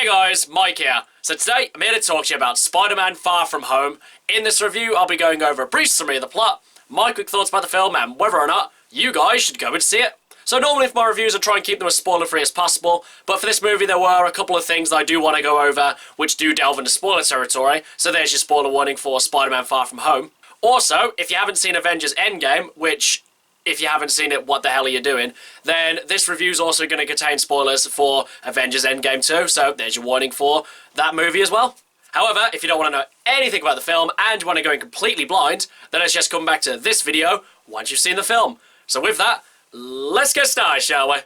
Hey guys, Mike here. So today I'm here to talk to you about Spider-Man Far From Home. In this review I'll be going over a brief summary of the plot, my quick thoughts about the film and whether or not you guys should go and see it. So normally for my reviews I try and keep them as spoiler free as possible, but for this movie there were a couple of things that I do want to go over which do delve into spoiler territory, so there's your spoiler warning for Spider-Man Far From Home. Also, if you haven't seen Avengers Endgame, which if you haven't seen it, what the hell are you doing? Then this review is also going to contain spoilers for Avengers Endgame too, so there's your warning for that movie as well. However, if you don't want to know anything about the film and you want to go in completely blind, then let's just come back to this video once you've seen the film. So with that, let's get started, shall we?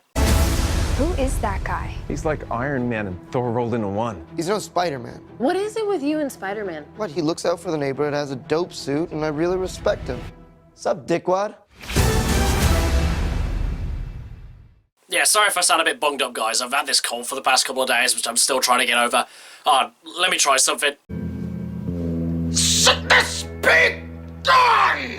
Who is that guy? He's like Iron Man and Thor rolled into one. He's no Spider-Man. What is it with you and Spider-Man? What, he looks out for the neighborhood, has a dope suit, and I really respect him. Sup, dickwad? Yeah, sorry if I sound a bit bunged up, guys. I've had this cold for the past couple of days, which I'm still trying to get over. Oh, let me try something. Set this big gun!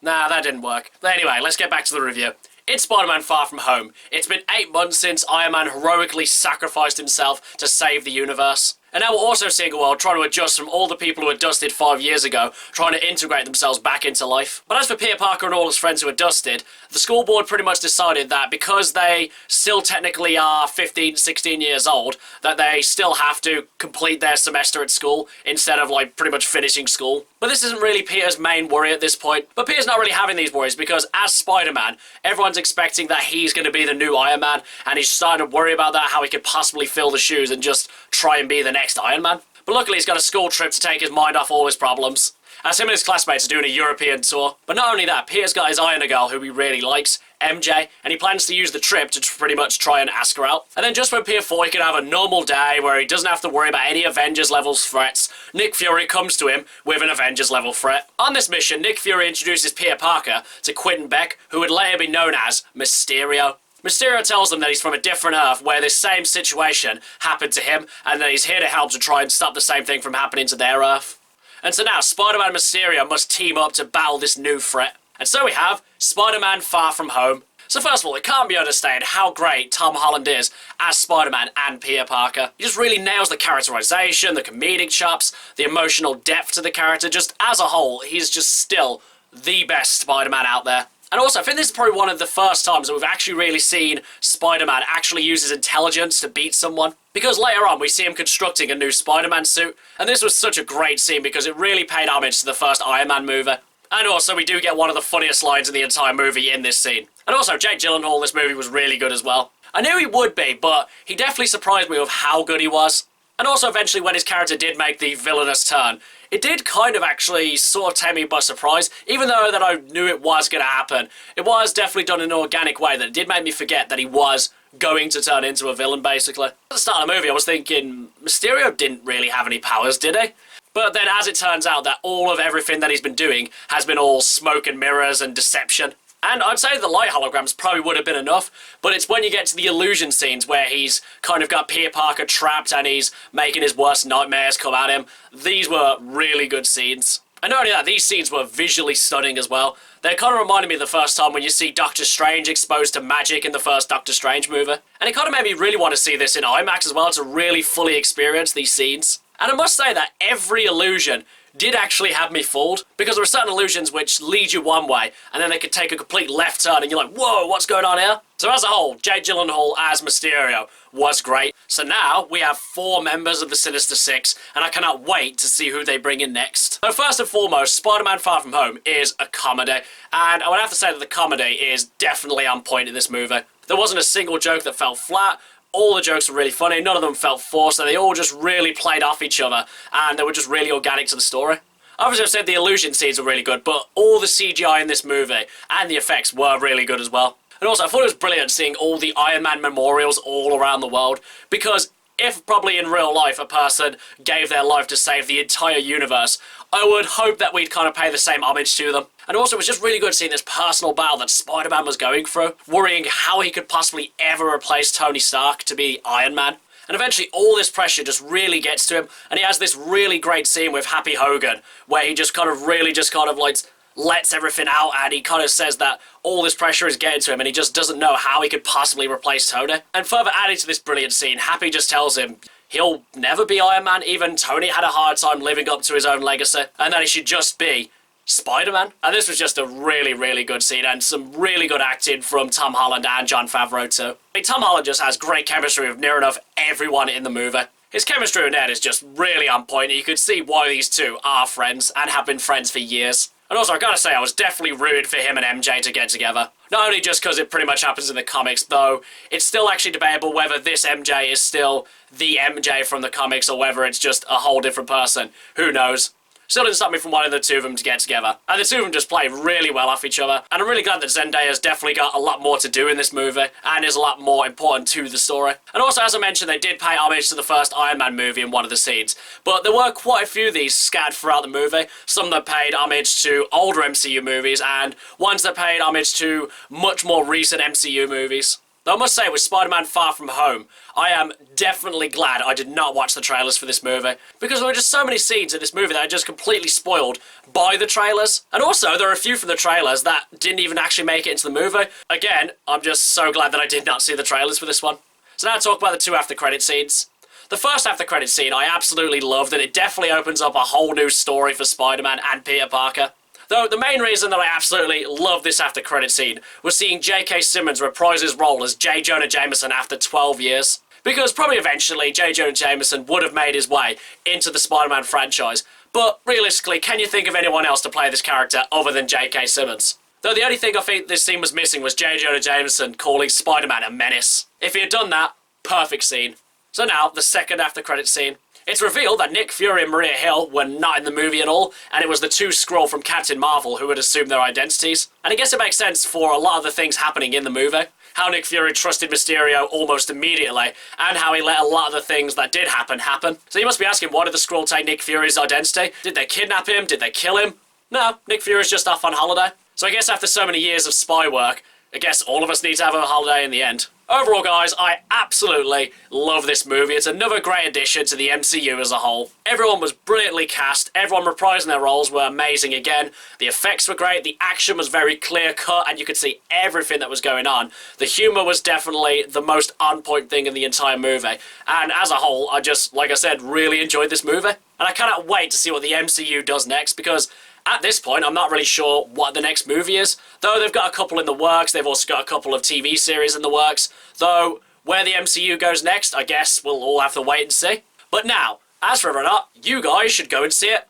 Nah, that didn't work. Anyway, let's get back to the review. It's Spider-Man Far From Home. It's been 8 months since Iron Man heroically sacrificed himself to save the universe. And now we're also seeing a world trying to adjust from all the people who were dusted 5 years ago, trying to integrate themselves back into life. But as for Peter Parker and all his friends who are dusted, the school board pretty much decided that because they still technically are 15, 16 years old, that they still have to complete their semester at school instead of like pretty much finishing school. But this isn't really Peter's main worry at this point. But Peter's not really having these worries because as Spider-Man, everyone's expecting that he's going to be the new Iron Man, and he's starting to worry about that, how he could possibly fill the shoes and just try and be the next Iron Man. But luckily he's got a school trip to take his mind off all his problems, as him and his classmates are doing a European tour. But not only that, Peter's got his Iron Girl who he really likes, MJ, and he plans to use the trip to pretty much try and ask her out. And then just when Peter thought he could have a normal day where he doesn't have to worry about any Avengers level threats, Nick Fury comes to him with an Avengers level threat. On this mission, Nick Fury introduces Peter Parker to Quentin Beck, who would later be known as Mysterio. Mysterio tells them that he's from a different Earth where this same situation happened to him and that he's here to help to try and stop the same thing from happening to their Earth. And so now Spider-Man and Mysterio must team up to battle this new threat. And so we have Spider-Man Far From Home. So first of all, it can't be understated how great Tom Holland is as Spider-Man and Peter Parker. He just really nails the characterization, the comedic chops, the emotional depth to the character. Just as a whole, he's just still the best Spider-Man out there. And also, I think this is probably one of the first times that we've actually really seen Spider-Man actually use his intelligence to beat someone. Because later on, we see him constructing a new Spider-Man suit. And this was such a great scene because it really paid homage to the first Iron Man movie. And also, we do get one of the funniest lines in the entire movie in this scene. And also, Jake Gyllenhaal in this movie was really good as well. I knew he would be, but he definitely surprised me with how good he was. And also, eventually, when his character did make the villainous turn, it did kind of actually sort of take me by surprise, even though that I knew it was going to happen. It was definitely done in an organic way that it did make me forget that he was going to turn into a villain, basically. At the start of the movie, I was thinking, Mysterio didn't really have any powers, did he? But then, as it turns out, that all of everything that he's been doing has been all smoke and mirrors and deception. And I'd say the light holograms probably would have been enough, but it's when you get to the illusion scenes where he's kind of got Peter Parker trapped and he's making his worst nightmares come at him. These were really good scenes. And not only that, these scenes were visually stunning as well. They kind of reminded me of the first time when you see Doctor Strange exposed to magic in the first Doctor Strange movie. And it kind of made me really want to see this in IMAX as well to really fully experience these scenes. And I must say that every illusion did actually have me fooled, because there are certain illusions which lead you one way, and then they could take a complete left turn, and you're like, whoa, what's going on here? So as a whole, Jake Gyllenhaal as Mysterio was great. So now we have 4 members of the Sinister Six, and I cannot wait to see who they bring in next. So first and foremost, Spider-Man Far From Home is a comedy, and I would have to say that the comedy is definitely on point in this movie. There wasn't a single joke that fell flat. All the jokes were really funny, none of them felt forced, so they all just really played off each other, and they were just really organic to the story. Obviously, I've said the illusion scenes were really good, but all the CGI in this movie and the effects were really good as well. And also, I thought it was brilliant seeing all the Iron Man memorials all around the world, because if probably in real life a person gave their life to save the entire universe, I would hope that we'd kind of pay the same homage to them. And also, it was just really good seeing this personal battle that Spider-Man was going through, worrying how he could possibly ever replace Tony Stark to be Iron Man. And eventually all this pressure just really gets to him, and he has this really great scene with Happy Hogan, where he just kind of really just kind of like lets everything out, and he kind of says that all this pressure is getting to him and he just doesn't know how he could possibly replace Tony. And further adding to this brilliant scene, Happy just tells him he'll never be Iron Man. Even Tony had a hard time living up to his own legacy, and that he should just be Spider-Man. And this was just a really, really good scene, and some really good acting from Tom Holland and Jon Favreau too. I mean, Tom Holland just has great chemistry with near enough everyone in the movie. His chemistry with Ned is just really on point, and you could see why these two are friends and have been friends for years. And also, I gotta say, I was definitely rooted for him and MJ to get together. Not only just because it pretty much happens in the comics, though it's still actually debatable whether this MJ is still the MJ from the comics or whether it's just a whole different person. Who knows? Still didn't stop me from wanting the two of them to get together. And the two of them just play really well off each other. And I'm really glad that Zendaya's definitely got a lot more to do in this movie and is a lot more important to the story. And also, as I mentioned, they did pay homage to the first Iron Man movie in one of the scenes. But there were quite a few of these scattered throughout the movie. Some that paid homage to older MCU movies and ones that paid homage to much more recent MCU movies. Though I must say, with Spider-Man Far From Home, I am definitely glad I did not watch the trailers for this movie, because there were just so many scenes in this movie that are just completely spoiled by the trailers. And also, there are a few from the trailers that didn't even actually make it into the movie. Again, I'm just so glad that I did not see the trailers for this one. So now to talk about the two after-credit scenes. The first after-credit scene I absolutely loved, and it definitely opens up a whole new story for Spider-Man and Peter Parker. Though the main reason that I absolutely love this after-credit scene was seeing J.K. Simmons reprise his role as J. Jonah Jameson after 12 years. Because probably eventually J. Jonah Jameson would have made his way into the Spider-Man franchise, but realistically, can you think of anyone else to play this character other than J.K. Simmons? Though the only thing I think this scene was missing was J. Jonah Jameson calling Spider-Man a menace. If he had done that, perfect scene. So now, the second after-credit scene. It's revealed that Nick Fury and Maria Hill were not in the movie at all, and it was the two Skrull from Captain Marvel who had assumed their identities. And I guess it makes sense for a lot of the things happening in the movie. How Nick Fury trusted Mysterio almost immediately, and how he let a lot of the things that did happen. So you must be asking, why did the Skrull take Nick Fury's identity? Did they kidnap him? Did they kill him? No, Nick Fury's just off on holiday. So I guess after so many years of spy work, I guess all of us need to have a holiday in the end. Overall, guys, I absolutely love this movie. It's another great addition to the MCU as a whole. Everyone was brilliantly cast. Everyone reprising their roles were amazing again. The effects were great. The action was very clear-cut, and you could see everything that was going on. The humor was definitely the most on-point thing in the entire movie. And as a whole, I just, like I said, really enjoyed this movie. And I cannot wait to see what the MCU does next, because at this point, I'm not really sure what the next movie is. Though they've got a couple in the works, they've also got a couple of TV series in the works. Though, where the MCU goes next, I guess we'll all have to wait and see. But now, as for whether or not, you guys should go and see it.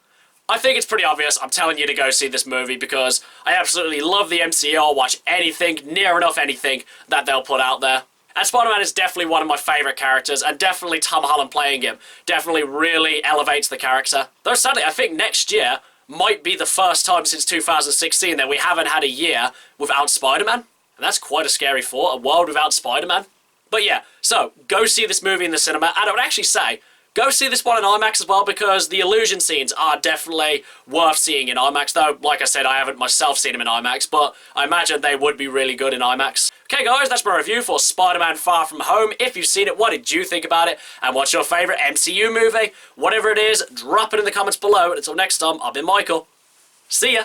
I think it's pretty obvious. I'm telling you to go see this movie because I absolutely love the MCU. I'll watch anything, near enough anything, that they'll put out there. And Spider-Man is definitely one of my favourite characters, and definitely Tom Holland playing him definitely really elevates the character. Though sadly, I think next year might be the first time since 2016 that we haven't had a year without Spider-Man. And that's quite a scary thought, a world without Spider-Man. But yeah, so go see this movie in the cinema, and I would actually say, go see this one in IMAX as well, because the illusion scenes are definitely worth seeing in IMAX, though, like I said, I haven't myself seen them in IMAX, but I imagine they would be really good in IMAX. Okay guys, that's my review for Spider-Man Far From Home. If you've seen it, what did you think about it? And what's your favourite MCU movie? Whatever it is, drop it in the comments below. And until next time, I've been Michael. See ya!